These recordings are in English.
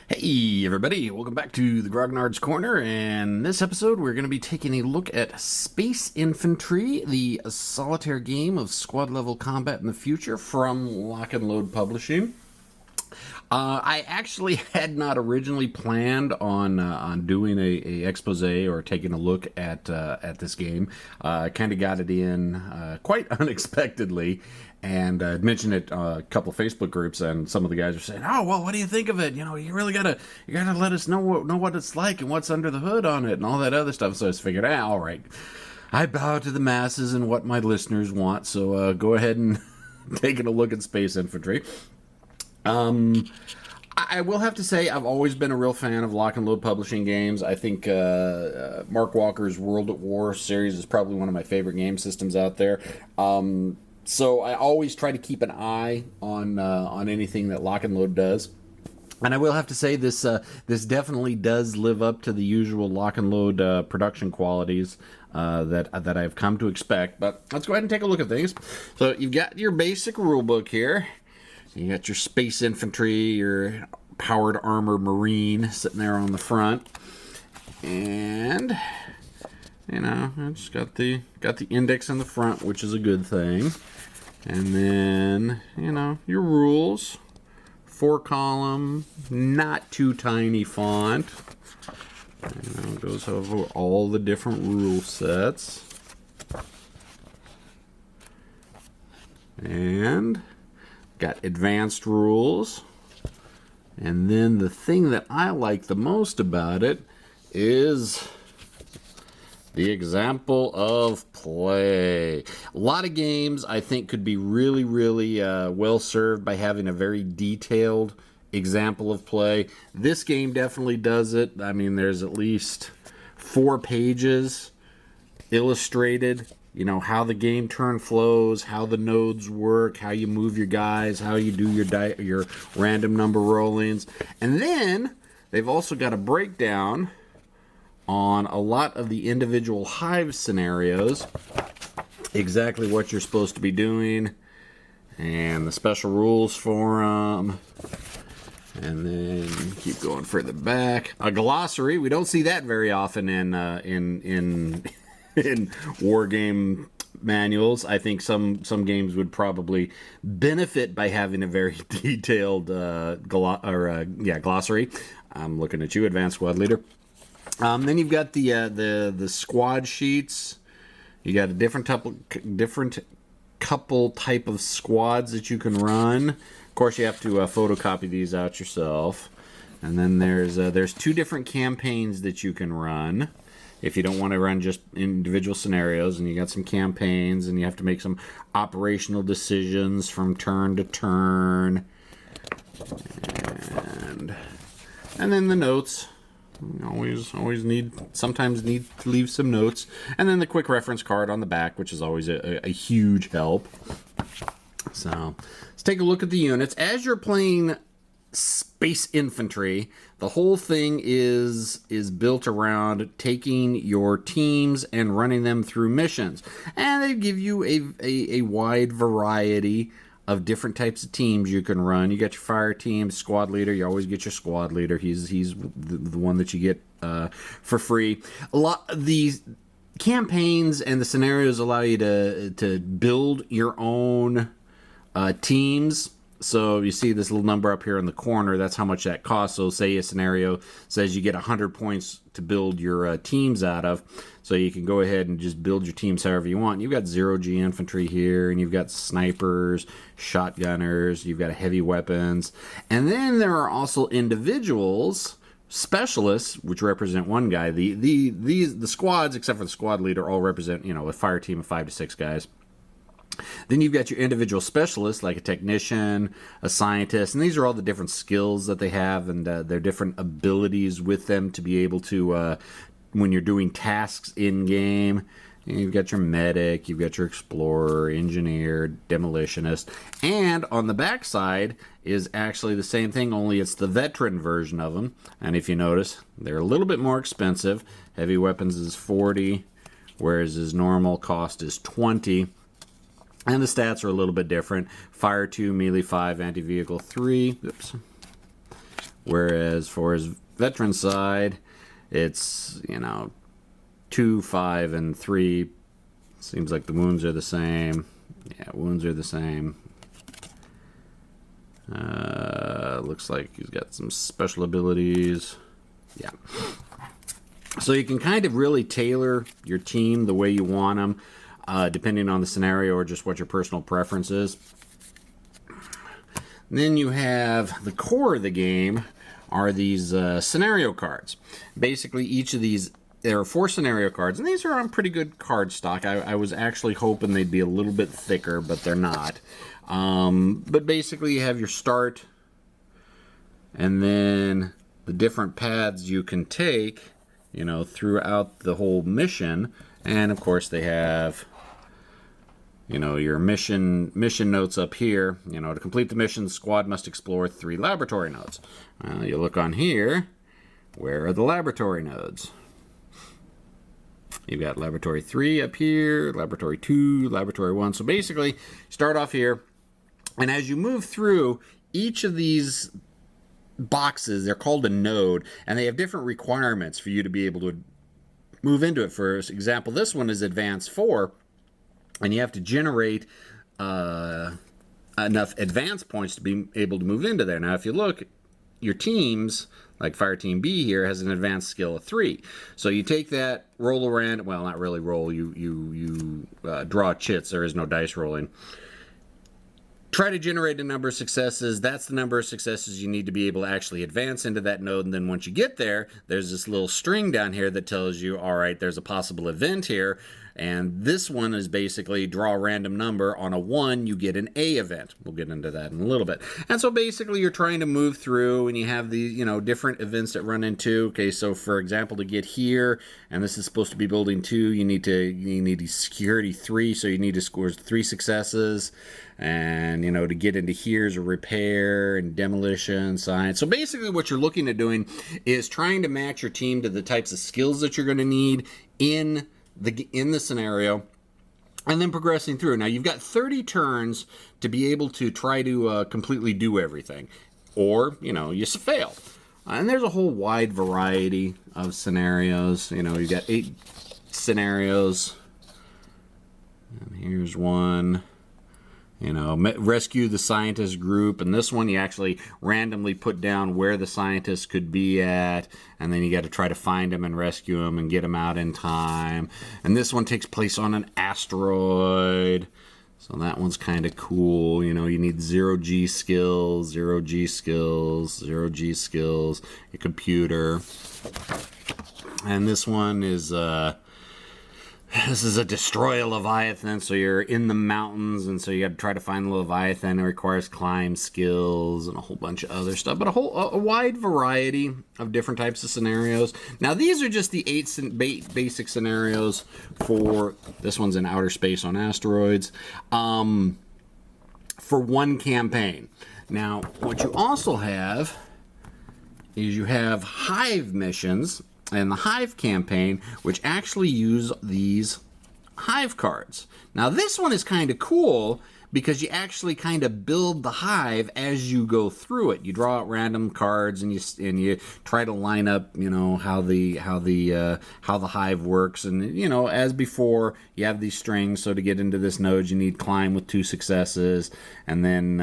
Hey everybody, welcome back to the Grognards Corner, and in this episode we're going to be taking a look at Space Infantry, the solitaire game of squad level combat in the future from Lock and Load Publishing. I actually had not originally planned on doing a expose or taking a look at this game. I kind of got it in quite unexpectedly, and mentioned it a couple of Facebook groups, and some of the guys are saying, "Oh, well, what do you think of it? You know, you gotta let us know what it's like and what's under the hood on it and all that other stuff." So I just figured, all right, I bow to the masses and what my listeners want. So go ahead and taking a look at Space Infantry. I will have to say I've always been a real fan of Lock and Load Publishing games. I think Mark Walker's World at War series is probably one of my favorite game systems out there. So I always try to keep an eye on anything that Lock and Load does. And I will have to say this definitely does live up to the usual Lock and Load production qualities that I've come to expect. But let's go ahead and take a look at things. So you've got your basic rulebook here. You got your Space Infantry, your powered armor Marine sitting there on the front, and you know, it's got the index on the front, which is a good thing. And then you know your rules, 4-column, not too tiny font. You know, it goes over all the different rule sets, and got advanced rules. And then the thing that I like the most about it is the example of play. A lot of games I think could be really well served by having a very detailed example of play. This game definitely does it. I mean, there's at least 4 pages illustrated, you know, how the game turn flows, how the nodes work, how you move your guys, how you do your random number rollings. And then they've also got a breakdown on a lot of the individual Hive scenarios, exactly what you're supposed to be doing, and the special rules for them. And then keep going further back. A glossary. We don't see that very often in war game manuals. I think some games would probably benefit by having a very detailed glossary. I'm looking at you, Advanced Squad Leader. Then you've got the squad sheets. You got a different couple type of squads that you can run. Of course, you have to photocopy these out yourself. And then there's 2 different campaigns that you can run if you don't want to run just individual scenarios, and you got some campaigns, and you have to make some operational decisions from turn to turn. And then the notes. Sometimes need to leave some notes. And then the quick reference card on the back, which is always a huge help. So let's take a look at the units. As you're playing Space Infantry, the whole thing is built around taking your teams and running them through missions. And they give you a wide variety of different types of teams you can run. You got your fire team, squad leader. You always get your squad leader. He's the one that you get for free. A lot of these campaigns and the scenarios allow you to build your own teams. So you see this little number up here in the corner. That's how much that costs. So say a scenario says you get 100 points to build your teams out of. So you can go ahead and just build your teams however you want. You've got 0G infantry here, and you've got snipers, shotgunners, you've got heavy weapons. And then there are also individuals, specialists, which represent one guy. The squads, except for the squad leader, all represent, you know, a fire team of 5 to 6 guys. Then you've got your individual specialists, like a technician, a scientist, and these are all the different skills that they have, and their different abilities with them to be able to, when you're doing tasks in-game. You've got your medic, you've got your explorer, engineer, demolitionist, and on the back side is actually the same thing, only it's the veteran version of them. And if you notice, they're a little bit more expensive. Heavy weapons is 40, whereas his normal cost is 20. And the stats are a little bit different. Fire 2, melee 5, anti-vehicle 3. Oops. Whereas for his veteran side, it's, you know, 2, 5, and 3. Seems like the wounds are the same. Yeah, wounds are the same. Looks like he's got some special abilities. Yeah. So you can kind of really tailor your team the way you want them, depending on the scenario or just what your personal preference is. And then you have the core of the game are these scenario cards. Basically, each of these, there are 4 scenario cards, and these are on pretty good card stock. I was actually hoping they'd be a little bit thicker, but they're not. But basically, you have your start, and then the different paths you can take, you know, throughout the whole mission. And of course, they have, you know, your mission notes up here. You know, to complete the mission, the squad must explore 3 laboratory nodes. You look on here. Where are the laboratory nodes? You've got laboratory 3 up here, laboratory 2, laboratory 1. So basically, start off here, and as you move through each of these boxes, they're called a node, and they have different requirements for you to be able to move into it. For example, this one is advanced 4, and you have to generate enough advance points to be able to move into there. Now, if you look, your teams, like Fire Team B here, has an advanced skill of 3. So you take that, roll around. Well, not really roll. You draw chits. There is no dice rolling. Try to generate a number of successes. That's the number of successes you need to be able to actually advance into that node. And then once you get there, there's this little string down here that tells you, all right, there's a possible event here. And this one is basically draw a random number. On a 1, you get an A event. We'll get into that in a little bit. And so basically you're trying to move through, and you have these, you know, different events that run into. Okay, so for example, to get here, and this is supposed to be building 2, you need security 3, so you need to score 3 successes. And, you know, to get into here's a repair and demolition, science. So basically what you're looking at doing is trying to match your team to the types of skills that you're going to need in the scenario, and then progressing through. Now, you've got 30 turns to be able to try to completely do everything, or, you know, you fail. And there's a whole wide variety of scenarios. You know, you've got 8 scenarios, and here's one. You know, rescue the scientist group. And this one, you actually randomly put down where the scientists could be at, and then you got to try to find them and rescue them and get them out in time. And this one takes place on an asteroid. So that one's kind of cool. You know, you need 0G skills, 0G skills, 0G skills, your computer. And this one is... this is a destroy a Leviathan, so you're in the mountains, and so you got to try to find the Leviathan. It requires climb skills and a whole bunch of other stuff, but a wide variety of different types of scenarios. Now, these are just the 8 basic scenarios for this one's in outer space on asteroids for one campaign. Now, what you also have is you have Hive missions and the Hive campaign, which actually use these Hive cards. Now, this one is kind of cool because you actually kind of build the Hive as you go through it. You draw out random cards, and you try to line up, you know, how the Hive works. And, you know, as before, you have these strings. So to get into this node, you need climb with 2 successes, and then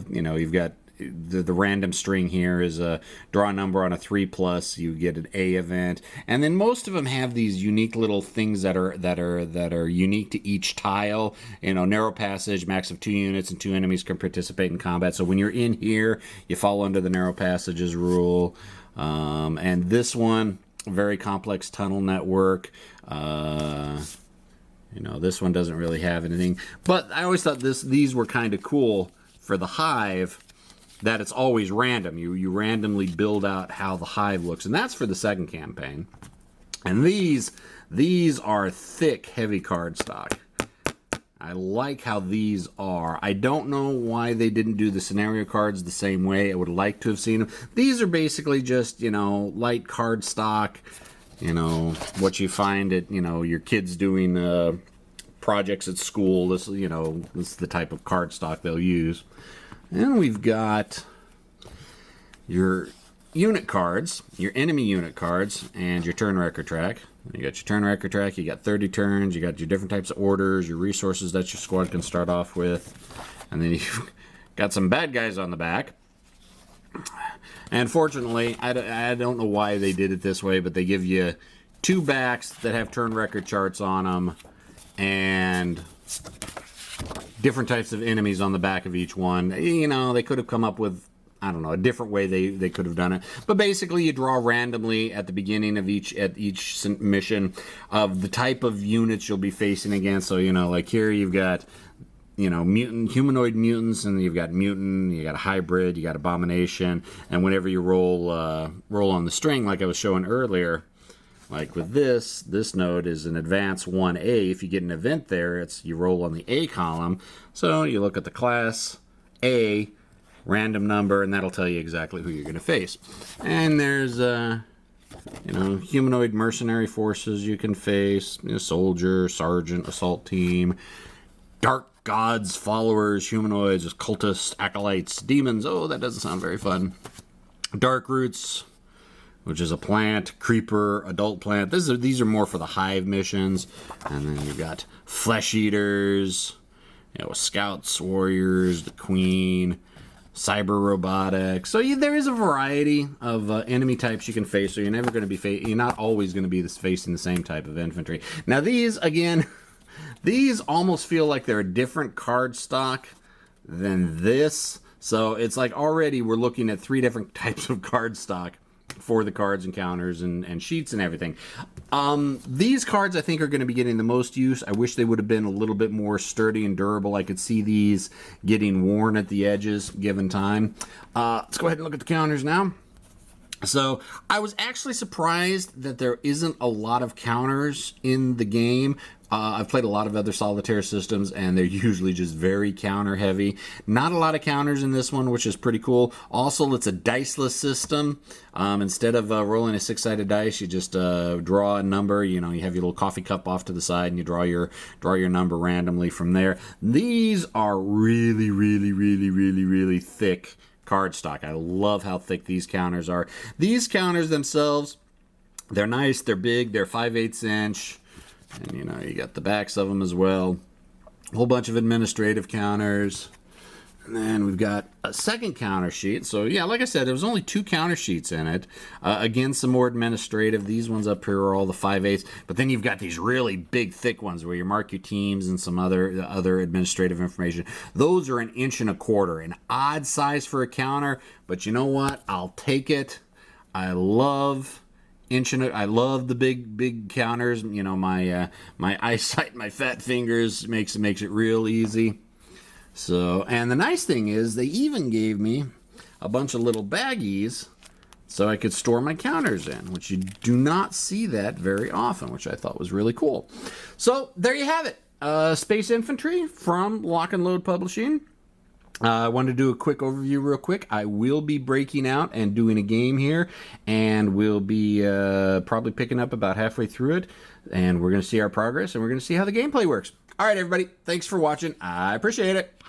you know, you've got the random string here is a draw a number on a 3+, you get an A event. And then most of them have these unique little things that are unique to each tile. You know, narrow passage, max of 2 units and 2 enemies can participate in combat. So when you're in here, you fall under the narrow passages rule. And this one, very complex tunnel network. You know, this one doesn't really have anything. But I always thought these were kind of cool for the Hive, that it's always random. You randomly build out how the Hive looks. And that's for the second campaign. And these are thick, heavy card stock. I like how these are. I don't know why they didn't do the scenario cards the same way. I would like to have seen them. These are basically just, you know, light card stock. You know, what you find at, you know, your kids doing projects at school. This, you know, this is the type of card stock they'll use. And we've got your unit cards, your enemy unit cards, and your turn record track. You got your turn record track, you got 30 turns, you got your different types of orders, your resources that your squad can start off with, and then you've got some bad guys on the back. And fortunately, I don't know why they did it this way, but they give you 2 backs that have turn record charts on them, and different types of enemies on the back of each one. You know, they could have come up with, I don't know, a different way they could have done it. But basically, you draw randomly at the beginning of each mission of the type of units you'll be facing against. So, you know, like here you've got, you know, humanoid mutants, and you've got mutant, you got a hybrid, you got abomination, and whenever you roll on the string, like I was showing earlier, like with this node is an advance 1A. If you get an event there, you roll on the A column. So you look at the class A, random number, and that'll tell you exactly who you're going to face. And there's, you know, humanoid mercenary forces you can face, you know, soldier, sergeant, assault team, dark gods, followers, humanoids, cultists, acolytes, demons. Oh, that doesn't sound very fun. Dark roots, which is a plant, creeper, adult plant. These are more for the Hive missions. And then you've got flesh eaters, you know, scouts, warriors, the queen, cyber robotics. So there is a variety of enemy types you can face. So you're never going to be you're not always going to be facing the same type of infantry. Now these again, these almost feel like they're a different card stock than this. So it's like already we're looking at 3 different types of card stock for the cards and counters and sheets and everything. These cards I think are going to be getting the most use. I wish they would have been a little bit more sturdy and durable. I could see these getting worn at the edges given time. Let's go ahead and look at the counters now. So I was actually surprised that there isn't a lot of counters in the game. I've played a lot of other solitaire systems, and they're usually just very counter heavy. Not a lot of counters in this one, which is pretty cool. Also, it's a diceless system. Instead of rolling a 6-sided dice, you just draw a number. You know, you have your little coffee cup off to the side, and you draw your number randomly from there. These are really, really, really, really, really thick cardstock. I love how thick these counters are. These counters themselves, they're nice, they're big, they're 5/8 inch. And, you know, you got the backs of them as well. A whole bunch of administrative counters. And then we've got a second counter sheet. So, yeah, like I said, there was only 2 counter sheets in it. Again, some more administrative. These ones up here are all the 5/8. But then you've got these really big, thick ones where you mark your teams and some other administrative information. Those are 1.25 inches. An odd size for a counter. But you know what? I'll take it. I love the big counters. You know, my eyesight, my fat fingers makes it real easy. So, and the nice thing is they even gave me a bunch of little baggies so I could store my counters in, which you do not see that very often, which I thought was really cool. So there you have it. Space Infantry from Lock and Load Publishing. I wanted to do a quick overview real quick. I will be breaking out and doing a game here, and we'll be probably picking up about halfway through it, and we're going to see our progress, and we're going to see how the gameplay works. All right, everybody. Thanks for watching. I appreciate it.